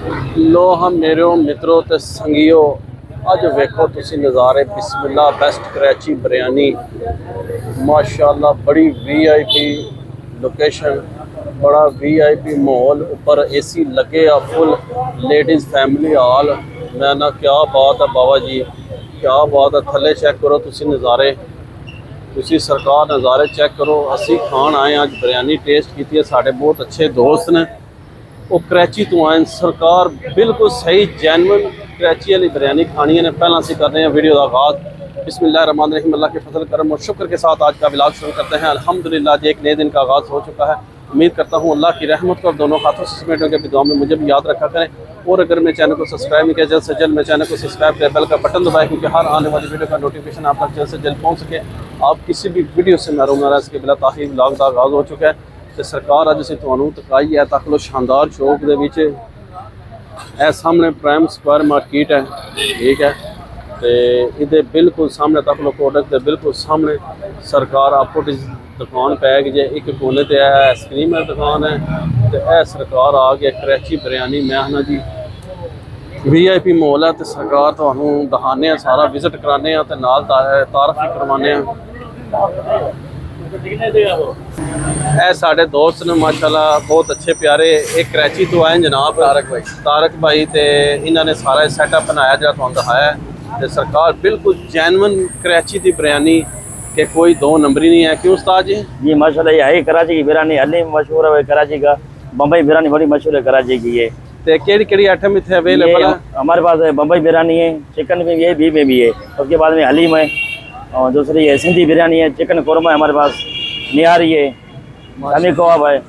लो हम मेरे मित्रों ते संगियो, अज वेखो तुसी नज़ारे बिस्मिल्लाह बेस्ट कराची बिरयानी माशाल्लाह। बड़ी वीआईपी लोकेशन, बड़ा वीआईपी माहौल, ऊपर एसी लगे आ फुल, लेडीज़ फैमिली हॉल। मैं ना क्या बात है बाबा जी, क्या बात है। थले चेक करो तुसी नज़ारे, तुसी सरकार नज़ारे चेक करो। असी खान आए अज बिरयानी टेस्ट की है, साढ़े बहुत अच्छे दोस्त ने वो कराची तो आए सरकार, बिल्कुल सही जैनवन कराची वाली बिरयानी खानी है। पहला से कर रहे हैं वीडियो का आगाज़। बिस्मिल्लाहिर्रहमानिर्रहीम, अल्लाह के फजल करम और शुक्र के साथ आज का व्लॉग शुरू करते हैं। अल्हम्दुलिल्लाह आज एक नए दिन का आगाज़ हो चुका है। उम्मीद करता हूँ अल्लाह की रहमत को दोनों हाथों से समेटने के दुआ में मुझे भी याद रखा करें। और अगर मेरे चैनल को सब्सक्राइब नहीं किया, जल्द से जल्द मेरे चैनल को सब्सक्राइब करें, बेल का बटन दबाएं, क्योंकि हर आने वाली वीडियो का नोटिफिकेशन आप तक जल्द से जल्द पहुँच सके। आप किसी भी वीडियो से महरूम ना रह सके। बिला ताखीर व्लॉग का आगाज़ हो चुका है। तो सरकार अज असीं तुहानूं तकाई है तक लो शानदार चौक दे विच, ए सामने प्राइम स्क्वायर मार्केट है, ठीक है। तो ये बिल्कुल सामने तक लो प्रोडक्ट के बिल्कुल सामने सरकार अपोजिट दुकान पै गई है। एक कोने ते आइसक्रीम की दुकान है, तो यह सरकार आ गया कराची बिरयानी। मैं ना जी वीआईपी मॉल है, तो सरकार तुहानूं दिखाने सारा विजिट कराने, तो नाल तारफ भी करवाने। ए साढ़े दोस्त ने माशाल्लाह बहुत अच्छे प्यारे, एक कराची तो आए जनाब तारक भाई, तो इन्होंने सारा सैटअप बनाया जो तुहानूं दिखाया है। तो सरकार बिल्कुल जैनवन कराची की बिरयानी के कोई दो नंबर ही नहीं है। क्यों उस्ताद जी? जी माशाल्लाह, यही कराची की बिरयानी हलीम मशहूर है कराची का। बम्बई बिरयानी बड़ी मशहूर है कराची की। ये तो केड़ी आइटम इतने अवेलेबल है? हमारे पास है बम्बई बिरयानी है, चिकन में भी है, बीफ में भी है। उसके बाद में हलीम है, और दूसरी है सिंधी बिरयानी है, चिकन कौरमा है हमारे पास, निहारी है, शामी कबाब है।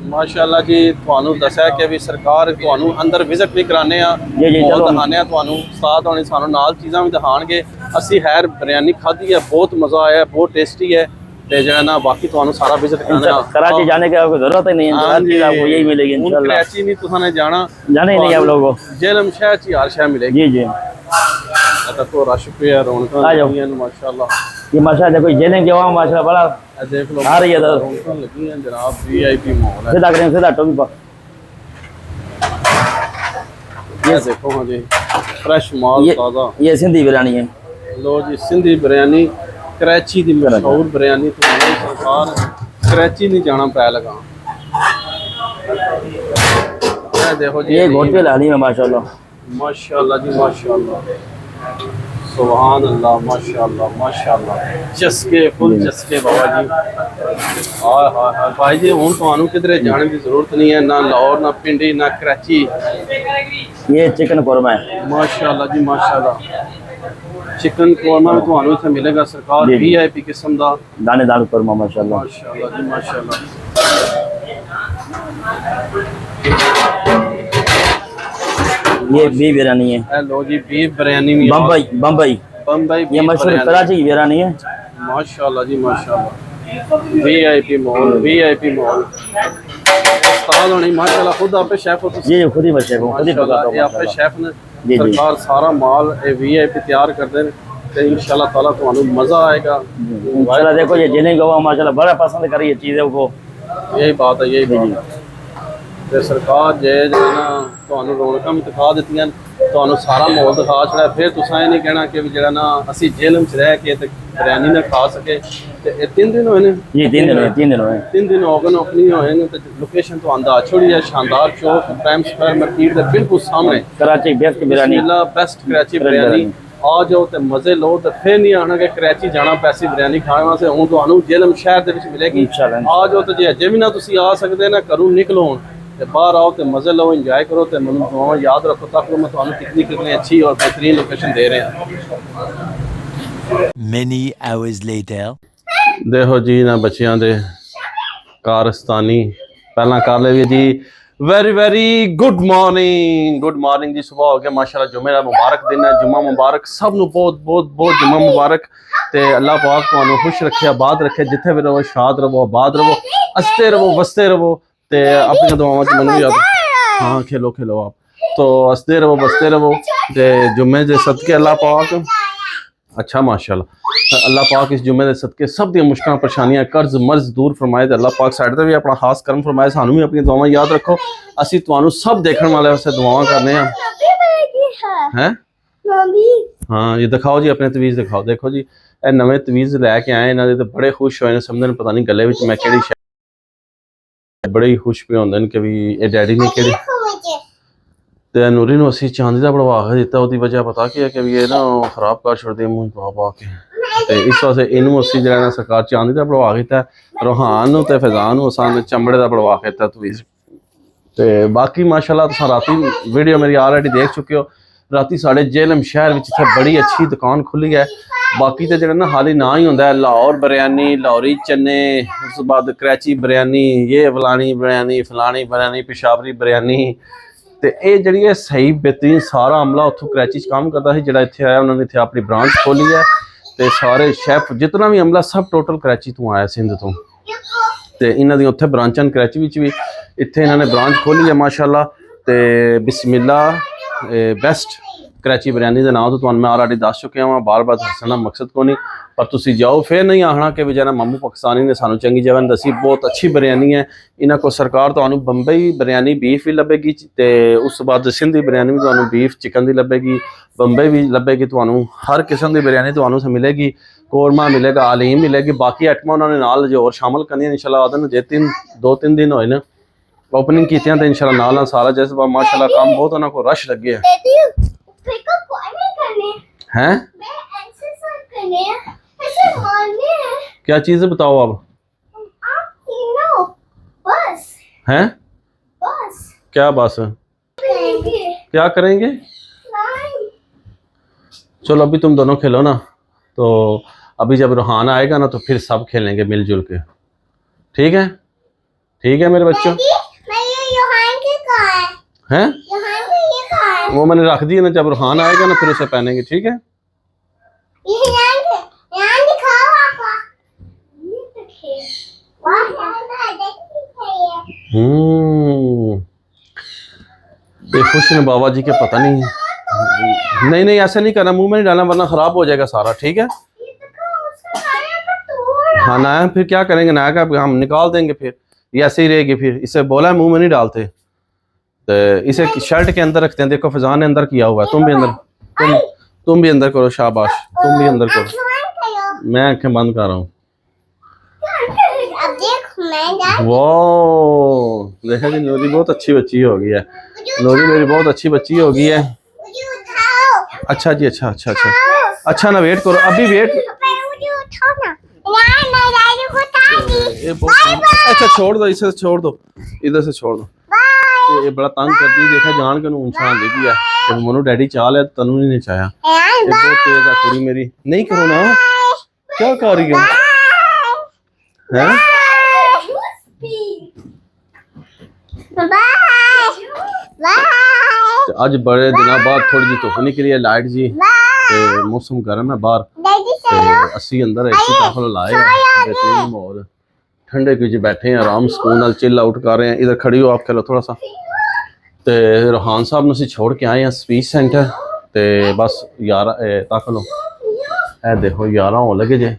माशाल्लाह जी, तुहानूं दस्या कि भी सरकार तुहानूं अंदर विजिट भी कराने जी जी चलो दिखाने तुहानूं, उस्ताद होने सानूं नाल चीज़ां भी दिखाणगे। असी खैर बिरयानी खाधी है, बहुत मज़ा आया, बहुत टेस्टी है। तो जो है ना बाकी तुहानूं सारा विजिट कराना। कराची जाने की आपको जरूरत ही नहीं है, हर चीज़ आपको यही मिलेगी इंशाल्लाह। कराची नहीं तुसाने जाना, जाने ही नहीं आप लोगों को, जेलम शहर च हर शय मिलेगी। जी जी तो रश पे रौनक माशाल्लाह। ये माशाल्लाह देखो जेलें जवा माशाल्लाह बड़ा देख लो आ रही है रौनक लगी हैं जनाब। वीआईपी मॉल है, सीधा करें सीधा टोपी पर। ये देखो हाँ जी, फ्रेश माल ताज़ा। ये सिंधी बिरयानी है। लो जी सिंधी बिरयानी, कराची की मशहूर बिरयानी। तो सरकार कराची नहीं जाना पै लगा। देखो जी ये घोटे लाली में माशाल्लाह माशाल्लाह जी माशाल्लाह, सुभान अल्लाह, माशाल्लाह माशाल्लाह। चस्के फुल चस्के बाबा जी। हाय हाय हाय भाई जी, हुण तुहानूं किधरे जाने की जरूरत नहीं है, ना लाहौर, ना पिंडी, ना कराची। ये चिकन कौरमा है माशाल्लाह जी माशाल्लाह। चिकन कौरमा भी तुहानूं इत्थे मिलेगा सरकार, वीआईपी किस्म दा दानेदार कौरमा माशाल्लाह। माशाल्लाह जी माशाल्लाह। ये बीफ बिरयानी है। लो जी बीफ बिरयानी भी बम्बई बम्बई बम्बई ये मशहूर कराची की बिरयानी है। माशाल्लाह जी माशाल्लाह। VIP mall, VIP mall. उस्ताद होनी माशाल्लाह खुद आप शेफ हो? जी खुद ही मैं शेफ हूं, खुद ही पकाता हूं। आप शेफ ने जी सरकार सारा माल वीआईपी तैयार कर दे, तो इंशाल्लाह ताला तुहानूं मजा आएगा इंशाल्लाह। देखो ये जिन्हें गवा माशाल्लाह बड़ा पसंद करी ये चीज़ों को। यही बात है, यही बात है। तो सरकार जे ना तुहानूं रौनकां भी दिखा दित्तियां, तुहानूं सारा माहौल दिखा छड़ा, फिर तुसां ये नहीं कहना कि जो ना असी जेलम च रह के बिरयानी ना खा सके। तो ये 3 दिन हुए ने जी 3 दिन हुए, 3 दिन हुए, 3 दिन ओपन ओपनिंग होए ने। तो लोकेशन तो आंदा छोड़ी है, शानदार चौक प्राइम स्क्वायर मार्केट के बिल्कुल सामने कराची बेस्ट बिरयानी, बेस्ट कराची बिरयानी। आ जाओ तो मजे लो, तो फिर नहीं आना कि कराची जाना पैसी बिरयानी खाने वास्ते। हुण तुहानूं जेलम शहर दे विच मिलेगी इंशाल्लाह। आ जाओ, तो जे अजे भी ना तुसीं आ सकदे ना, घरों निकलो तो बाहर आओ, तो मजे लो, इंजॉय करो। तो मैनूं दुआवां याद रखो, तक मैं तुहानूं कितनी अच्छी और बेहतरीन लोकेशन दे रहे हैं। Many hours later. देखो जी ना बच्चियां दे कारस्तानी पहला कर ले जी। वेरी वेरी गुड मॉर्निंग जी। सुबह हो गया माशाल्लाह, जुमे का मुबारक दिन है, जुम्मा मुबारक सब नूं, बहुत बहुत बहुत जुम्मा मुबारक। तो अल्लाह पाक तुहानूं खुश रखे, आबाद रखे, जिथे भी रहो शाद रहो, आबाद रहो, हसते रहो, वसते रहो। तो अपनी दुआवां च मैनूं याद, हाँ खेलो खेलो आप, तो हसते रहो, बसते रहो। तो जुम्मे के सदके अल्लाह पाक अच्छा माशाल्लाह। अल्लाह पाक इस जुम्मे के सदके सब दी मुश्किल परेशानियां कर्ज मर्ज दूर फरमाए ते अल्लाह पाक साइड ते भी अपना खास करम फरमाए सानू भी अपनी दुआवां याद रखो असी तुहानू सब देखने वाले वास्ते दुआवां करने हैं हाँ ये दिखाओ जी अपने तवीज़ दिखाओ देखो जी ए नवे तवीज़ लैके आए इन्हां दे ते बड़े खुश होए ने समझदे ने पता नहीं गले विच मैं केड़ी शै बड़े ही खुश पे होंदे ने कि भी ए डैडी ने केड़ी ते नूरी नू असी चांदी दा बढ़वा के दित्ता ओदी वजह पता की है कि भी ये ना खराब कर छड़दे मूंह पा पा के ते इस वास्ते इनू असी जेह्ड़ा ना सरकार चांदी दा बढ़वा के दित्ता रोहान नू ते फैजान नू असां चमड़े दा बढ़वा के दित्ता तवीज़ ते बाकी माशाल्लाह तुसां राती वीडियो मेरी ऑलरेडी देख चुके हो राती साढ़े जेलम शहर विच इत्थे बड़ी अच्छी दुकान खुली है बाकी तो जेह्ड़ा ना हाली ना ही होंदा है लाहौर बिरयानी लाहौरी चने उस बाद कराची बिरयानी ये फलानी बिरयानी पेशावरी बिरयानी तो ये जी है सही बेहतरीन सारा अमला उतों कराची काम करता है जो इतने आया उन्होंने इतने अपनी ब्रांच खोली है तो सारे शेफ जितना भी अमला सब टोटल कराची तो आया सिंध तो इन्हों दी उत्थे ब्रांचां कराची विच भी इत्थे इन्होंने ब्रांच खोली है माशाल्लाह तो बिस्मिल्ला बेस्ट कराची बिरयानी के नाम तो तुहानू मैं ऑलरेडी दस चुकिया वा बार बार दसना मकसद को नहीं पर तुसी जाओ फिर नहीं आखना कि बेचारा मामू पाकिस्तानी ने सानू चंगी जगह दसी बहुत अच्छी बिरयानी है इन्हों को सरकार तुहानू बंबई बिरयानी बीफ भी लभेगी तो उस बाद सिंधी बिरयानी भी तुहानू बीफ चिकन की लभेगी बंबई भी लभेगी तुहानू हर किस्म की बिरयानी तुहानू मिलेगी कोरमा मिलेगा आलीम मिलेगी बाकी आइटमां उन्होंने नाल जो और शामिल करनी इंशाल्लाह आदन जे 2-3 दिन होए ना ओपनिंग की तो इंशाल्लाह नाल सारा जैसे माशाल्लाह काम बहुत उन्होंने को रश लगे हैं क्या चीज़ बताओ अब हैं क्या बस क्या करेंगे चलो अभी तुम दोनों खेलो ना तो अभी जब रूहान आएगा ना तो फिर सब खेलेंगे मिलजुल के ठीक है मेरे बच्चों हैं वो मैंने रख दिया ना जब रूहान आएगा ना फिर उसे पहनेंगे ठीक है ये खुश ने बाबा जी के पता नहीं ऐसा नहीं करना मुंह में नहीं डालना वरना खराब हो जाएगा सारा ठीक है हाँ नया फिर क्या करेंगे नया का हम निकाल देंगे फिर ये ऐसे ही रहेगी फिर इसे बोला है मुंह में नहीं डालते तो इसे शर्ट के अंदर रखते हैं देखो फैजान ने अंदर किया हुआ है तुम भी अंदर तुम भी अंदर करो शाबाश तुम भी अंदर करो मैं आंखें बंद कर रहा हूँ वो देखा जी नूरी बहुत अच्छी बच्ची हो गई है नूरी मेरी बहुत अच्छी बच्ची हो गई है अच्छा जी अच्छा ना वेट करो अभी वेट अच्छा छोड़ दो इसे छोड़ दो इधर से छोड़ दो ये बड़ा तंग करती देखा जान के इंसान देखी है जब मनु डैडी चाह लिया तनु नहीं चाहा ये बहुत तेज है कुड़ी मेरी नहीं करो ना क्या कर रही है हैं आज बड़े दिनों बाद थोड़ी जी धुप निकली है लाइट जी मौसम गर्म है बाहर असी अंदर एसी दाखिल लाए बेहतरीन माहौल ठंडे के बैठे हैं आराम सुकून नाल चिल आउट कर रहे हैं इधर खड़ी हो आप खेलो थोड़ा सा तो रूहान साहब ने छोड़ के आए हैं स्पीच सेंटर तो बस 11 तक लो ए देखो 11 हो लगे जे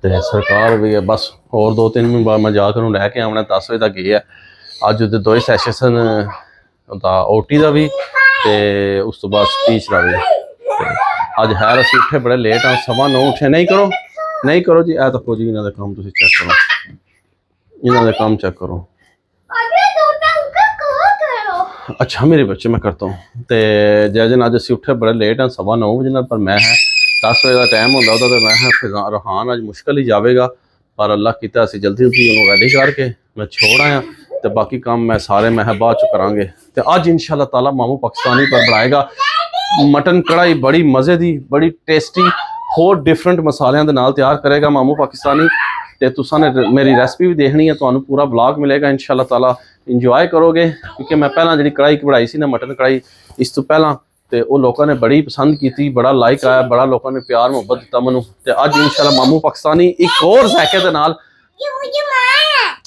तो सरकार भी है बस और 2-3 दिन बाद मैं जाकर लैके आना 10 बजे तक गई है अज उधर 2 सैशन ओटी का भी तो उस तो बाद स्पीच का भी अज हैर असी उठे बड़े लेट हाँ 9:15 उठे नहीं करो जी ए तको जी इन्होंने काम तुम चेक करो इन्होंने काम चेक करो अच्छा मेरे बच्चे मैं करता हूँ तो जय जन अज असी उठे बड़े लेट हाँ 9:15 बजे पर मैं है 10 बजे का टाइम होंगे तो मैं है रूहान अज मुश्किल ही जाएगा पर अल्लाह किया असी जल्दी उन्होंने रेडी करके मैं छोड़ आया तो बाकी काम मैं सारे मैं बाद च करांगे तो अज इंशाअल्लाह ताला मामू पाकिस्तानी पर बनाएगा मटन कढ़ाई बड़ी मज़े की बड़ी टेस्टी होर डिफरेंट मसालियां दे नाल तैयार करेगा मामू पाकिस्तानी तो तुसां ने मेरी रेसिपी भी देखनी है तो पूरा ब्लॉग मिलेगा इंशाअल्लाह ताला इंजॉय करोगे क्योंकि मैं पहला जी कढ़ाई बनाई सी ना मटन कढ़ाई इस तो पहला तो वो लोगों ने बड़ी पसंद की बड़ा लाइक आया बड़ा लोगों ने प्यार मुहब्बत दिता मैनू तो अज इंशाअल्लाह मामू पाकिस्तानी एक और जायके दे नाल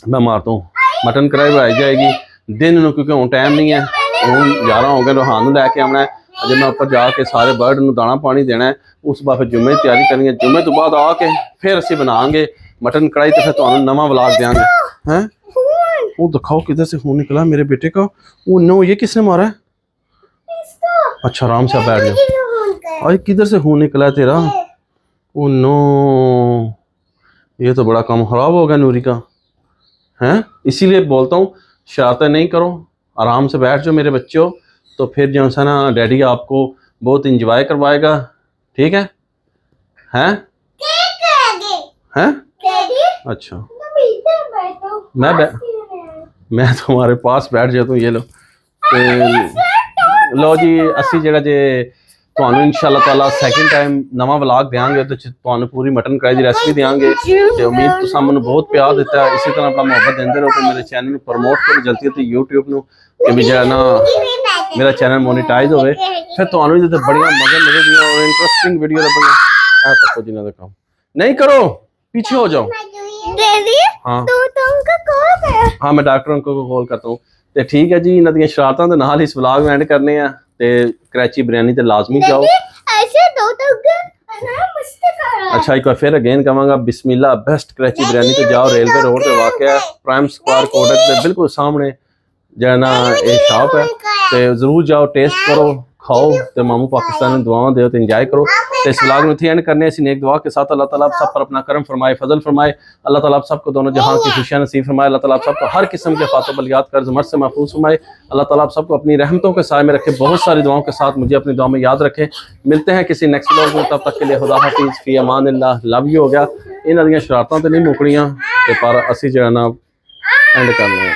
मैं मारता हूँ मटन कढ़ाई बनाई जाएगी दिन क्योंकि हूँ टाइम नहीं है हूँ 11 हो गए रूहान लैके आना है अजे मैं ऊपर जाके सारे बर्ड नूं दाना पानी देना है, उस बाद फिर जुम्मे की तैयारी करनी है। जुम्मे तो बाद आके फिर असीं बनाएंगे मटन कढ़ाई, तो फिर तुहानूं नवां व्लॉग देंगे। हैं वो दिखाओ किधर से खून निकला मेरे बेटे का। वो नो, ये किसने मारा है? अच्छा आराम से बैठ जाओ। अरे किधर से खून निकला है तेरा? ओ नो, ये तो बड़ा काम खराब हो गया नूरी का। हैं इसीलिए बोलता हूँ शरारतें नहीं करो, आराम से बैठ जाओ मेरे बच्चों, तो फिर जो है ना डैडी आपको बहुत इंजॉय करवाएगा। ठीक है? हैं हैं अच्छा मैं तुम्हारे पास बैठ जाता हूँ। ये लो लो जी, असी जगह जे ਤੁਹਾਨੂੰ इंशाअल्लाह ताला सैकेंड टाइम नवा व्लॉग देंगे, तो ਤੁਹਾਨੂੰ पूरी मटन कढ़ाई की रेसिपी देंगे। तो उम्मीद तुसां मैनूं बहुत प्यार दिता है, इसी तरह अपना मोहब्बत देंदे रहो। तो मेरे चैनल को प्रमोट करो जल्दी जल्दी यूट्यूब नूं, कि भी जो ना मेरा चैनल मोनेटाइज होवे, फिर ਤੁਹਾਨੂੰ ਇਹਦੇ ਤੇ ਬੜੀਆਂ मजे ਦੀਆਂ और इंटरेस्टिंग वीडियो ਲੱਭਣਗੀਆਂ। ਆ ਤੱਕੋ ਜਿਨ੍ਹਾਂ ਦਾ ਕੰਮ नहीं करो, पीछे हो जाओ। हाँ हाँ मैं डॉक्टर अंकल को कॉल करता हूँ। तो ठीक है जी, इन्हां ਦੀਆਂ ਸ਼ਰਾਰਤਾਂ ਦੇ ਨਾਲ ਇਸ ਵਲੌਗ ਨੂੰ ਐਂਡ ਕਰਨੇ ਆ। ਤੇ कराची बिरयानी ਤੇ लाजमी जाओ। अच्छा एक बार फिर अगेन कहांगा, बिस्मिल्लाह बेस्ट कराची बिरयानी तो जाओ। रेलवे रोड पे वाक़ है, प्राइम स्क्वायर कोटक के बिल्कुल सामने जो है ना एक शॉप है। तो जरूर जाओ, टेस्ट करो, खाओ, तो मामू पाकिस्तान में दुआवां दो, तो इंजॉय करो। तो इस व्लॉग में इत्थे एंड करने इसी नेक दुआ के साथ अल्लाह ताला आप सब पर अपना करम फरमाए, फजल फरमाए। अल्लाह ताला आप सबको दोनों जहां की खुशियां नसीब फरमाए। अल्लाह ताला आप सबको हर किस्म के फातह बलियात कर्ज मर्ज से महफूज फरमाए। अल्लाह ताला आप सबको अपनी रहमतों के साए में रखे, बहुत सारी दुआओं के साथ मुझे अपनी दुआ में याद रखे। मिलते हैं किसी नेक्स्ट व्लॉग में, तब तक के लिए खुदा हाफिज़, फी अमानिल्लाह, लव यू। हो गया इन्हां ਦੀਆਂ शरारतां तो नहीं मुकड़ियां, ते पर असी जो है ना एंड करने हैं।